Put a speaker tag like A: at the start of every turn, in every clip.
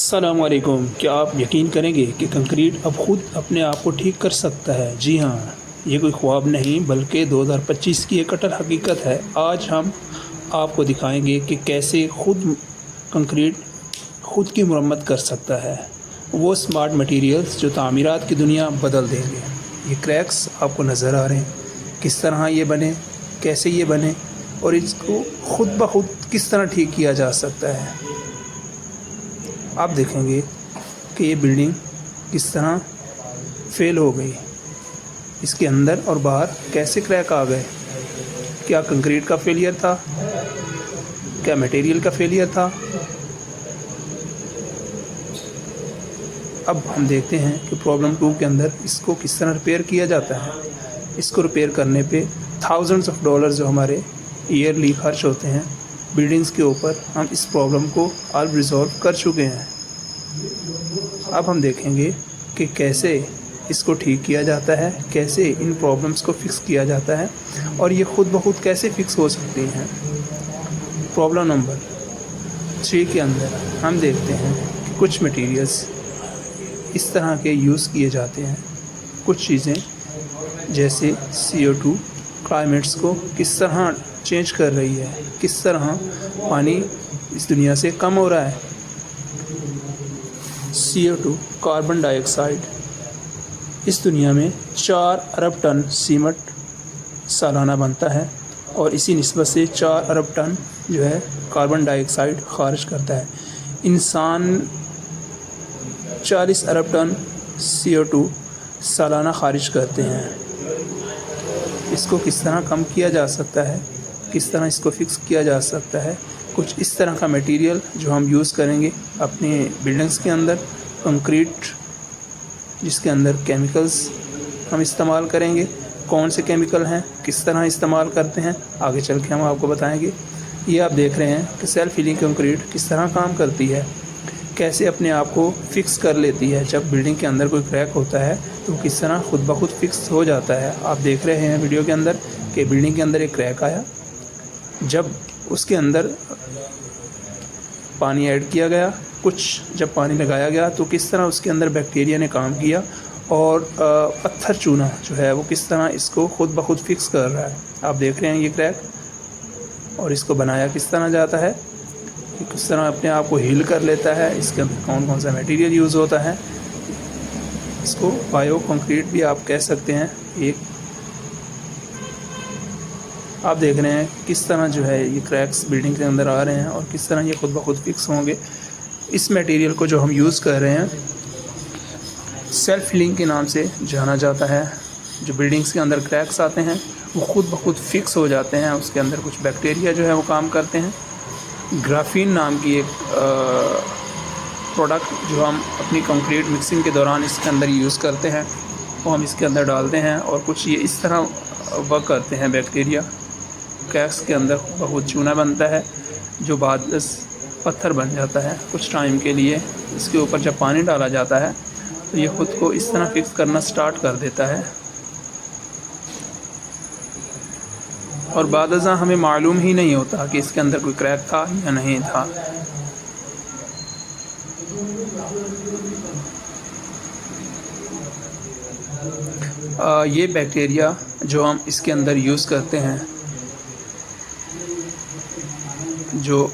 A: अस्सलामुअलैकुम। क्या आप यकीन करेंगे कि कंक्रीट अब ख़ुद अपने आप को ठीक कर सकता है? जी हाँ, ये कोई ख्वाब नहीं बल्कि 2025 की एक कट्टर हकीकत है। आज हम आपको दिखाएंगे कि कैसे कंक्रीट खुद की मरम्मत कर सकता है। वो स्मार्ट मटेरियल्स जो तामीरात की दुनिया बदल देंगे। ये क्रैक्स आपको नज़र आ रहे हैं, किस तरह ये बने, कैसे ये बने और इसको खुद ब खुद किस तरह ठीक किया जा सकता है। आप देखेंगे कि ये बिल्डिंग किस तरह फेल हो गई, इसके अंदर और बाहर कैसे क्रैक आ गए। क्या कंक्रीट का फेलियर था? क्या मटेरियल का फेलियर था? अब हम देखते हैं कि प्रॉब्लम 2 के अंदर इसको किस तरह रिपेयर किया जाता है। इसको रिपेयर करने पे थाउजेंड्स ऑफ डॉलर जो हमारे ईयरली खर्च होते हैं बिल्डिंग्स के ऊपर, हम इस प्रॉब्लम को अब रिज़ॉल्व कर चुके हैं। अब हम देखेंगे कि कैसे इसको ठीक किया जाता है, कैसे इन प्रॉब्लम्स को फिक्स किया जाता है और ये खुद ब खुद कैसे फिक्स हो सकती हैं। प्रॉब्लम नंबर 3 के अंदर हम देखते हैं कि कुछ मटेरियल्स इस तरह के यूज़ किए जाते हैं। कुछ चीज़ें जैसे CO2 क्लाइमेट्स को किस तरह चेंज कर रही है, किस तरह पानी इस दुनिया से कम हो रहा है। CO2 कार्बन डाइऑक्साइड इस दुनिया में 4 अरब टन सीमेंट सालाना बनता है और इसी निस्बत से 4 अरब टन जो है कार्बन डाइऑक्साइड खारिज करता है। इंसान 40 अरब टन CO2 सालाना खारिज करते हैं। इसको किस तरह कम किया जा सकता है, किस तरह इसको फिक्स किया जा सकता है। कुछ इस तरह का मटेरियल जो हम यूज़ करेंगे अपने बिल्डिंग्स के अंदर, कंक्रीट जिसके अंदर केमिकल्स हम इस्तेमाल करेंगे। कौन से केमिकल हैं, किस तरह इस्तेमाल करते हैं, आगे चल के हम आपको बताएंगे। ये आप देख रहे हैं कि सेल्फ हीलिंग कंक्रीट किस तरह काम करती है, कैसे अपने आप को फिक्स कर लेती है। जब बिल्डिंग के अंदर कोई क्रैक होता है तो किस तरह खुद ब खुद फिक्स हो जाता है। आप देख रहे हैं वीडियो के अंदर कि बिल्डिंग के अंदर एक क्रैक आया, जब उसके अंदर पानी ऐड किया गया, जब पानी लगाया गया तो किस तरह उसके अंदर बैक्टीरिया ने काम किया और पत्थर चूना जो है वो किस तरह इसको खुद ब खुद फिक्स कर रहा है। आप देख रहे हैं ये क्रैक और इसको बनाया किस तरह जाता है, किस तरह अपने आप को हील कर लेता है। इसके अंदर कौन कौन सा मटेरियल यूज़ होता है, इसको बायो कंक्रीट भी आप कह सकते हैं। एक आप देख रहे हैं किस तरह जो है ये क्रैक्स बिल्डिंग के अंदर आ रहे हैं और किस तरह ये खुद ब खुद फिक्स होंगे। इस मटेरियल को जो हम यूज़ कर रहे हैं सेल्फ हीलिंग के नाम से जाना जाता है। जो बिल्डिंग्स के अंदर क्रैक्स आते हैं वो खुद ब खुद फिक्स हो जाते हैं। उसके अंदर कुछ बैक्टीरिया जो है वो काम करते हैं। ग्राफीन नाम की एक प्रोडक्ट जो हम अपनी कंक्रीट मिक्सिंग के दौरान इसके अंदर यूज़ करते हैं वो हम इसके अंदर डालते हैं और कुछ ये इस तरह वर्क करते हैं। बैक्टीरिया क्रैक्स के अंदर बहुत चूना बनता है जो बाद पत्थर बन जाता है। कुछ टाइम के लिए इसके ऊपर जब पानी डाला जाता है तो ये ख़ुद को इस तरह फिक्स करना स्टार्ट कर देता है और बाद अज़ां हमें मालूम ही नहीं होता कि इसके अंदर कोई क्रैक था या नहीं था। ये बैक्टीरिया जो हम इसके अंदर यूज़ करते हैं जो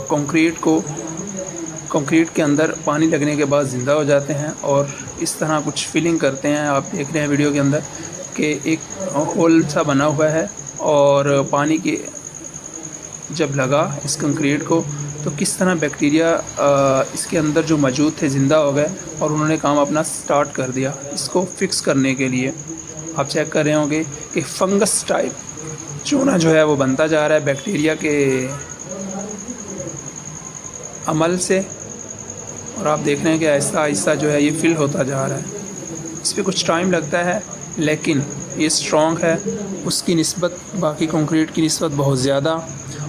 A: कंक्रीट के अंदर पानी लगने के बाद ज़िंदा हो जाते हैं और इस तरह कुछ फिलिंग करते हैं। आप देख रहे हैं वीडियो के अंदर कि एक होल सा बना हुआ है और पानी के जब लगा इस कंक्रीट को तो किस तरह बैक्टीरिया इसके अंदर जो मौजूद थे ज़िंदा हो गए और उन्होंने काम अपना स्टार्ट कर दिया इसको फिक्स करने के लिए। आप चेक कर रहे होंगे कि फंगस टाइप चूना जो है वो बनता जा रहा है बैक्टीरिया के अमल से और आप देख रहे हैं कि आहिस्ता आहिस्ता जो है ये फिल होता जा रहा है। इस पर कुछ टाइम लगता है लेकिन ये स्ट्रॉन्ग है उसकी निस्बत, बाकी कंक्रीट की निस्बत बहुत ज़्यादा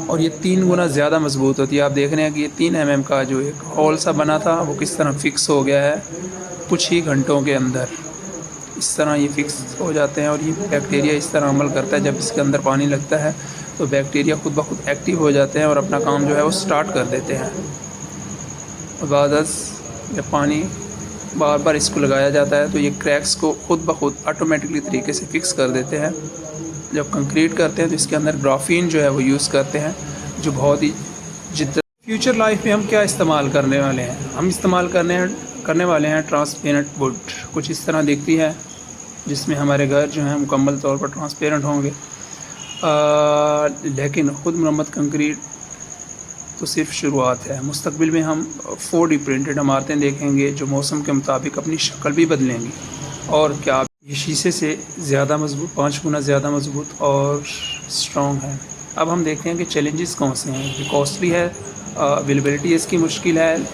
A: और ये 3 गुना ज़्यादा मजबूत होती है। आप देख रहे हैं कि ये 3 mm का जो एक होल सा बना था वो किस तरह फिक्स हो गया है कुछ ही घंटों के अंदर। इस तरह ये फिक्स हो जाते हैं और ये बैक्टीरिया इस तरह अमल करता है। जब इसके अंदर पानी लगता है तो बैक्टीरिया खुद ब खुद एक्टिव हो जाते हैं और अपना काम जो है वो स्टार्ट कर देते हैं। बाद जब पानी बार बार इसको लगाया जाता है तो ये क्रैक्स को खुद ब खुद ऑटोमेटिकली तरीके से फिक्स कर देते हैं। जब कंक्रीट करते हैं तो इसके अंदर ग्राफीन जो है वो यूज़ करते हैं, जो बहुत ही जिद्दत। फ्यूचर लाइफ में हम क्या इस्तेमाल करने वाले हैं? हम इस्तेमाल करने वाले हैं ट्रांसपेरेंट वुड। कुछ इस तरह दिखती है, जिसमें हमारे घर जो हैं मुकम्मल तौर पर ट्रांसपेरेंट होंगे। लेकिन ख़ुद मुरम्मत कंक्रीट तो सिर्फ शुरुआत है। मुस्तकबिल में हम 4D प्रिंटेड इमारतें देखेंगे जो मौसम के मुताबिक अपनी शक्ल भी बदलेंगी। और क्या ये शीशे से ज़्यादा मजबूत, 5 गुना ज़्यादा मजबूत और स्ट्रॉन्ग है। अब हम देखते हैं कि चैलेंजेस कौन से हैं। ये कॉस्टली है, अवेलेबिलिटी इसकी मुश्किल है,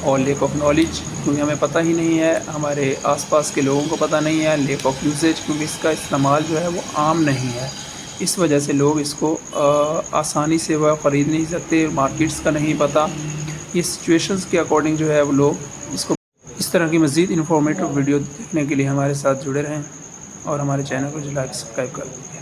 A: और लेक ऑफ नॉलेज क्योंकि हमें पता ही नहीं है, हमारे आसपास के लोगों को पता नहीं है। लेक ऑफ यूसेज क्योंकि इसका इस्तेमाल जो है वो आम नहीं है, इस वजह से लोग इसको आसानी से वह ख़रीद नहीं सकते। मार्केट्स का नहीं पता। ये सिचुएशंस के अकॉर्डिंग जो है वो लोग इसको। इस तरह की मज़ीद इन्फॉर्मेटिव वीडियो देखने के लिए हमारे साथ जुड़े रहें और हमारे चैनल को लाइक सब्सक्राइब करें।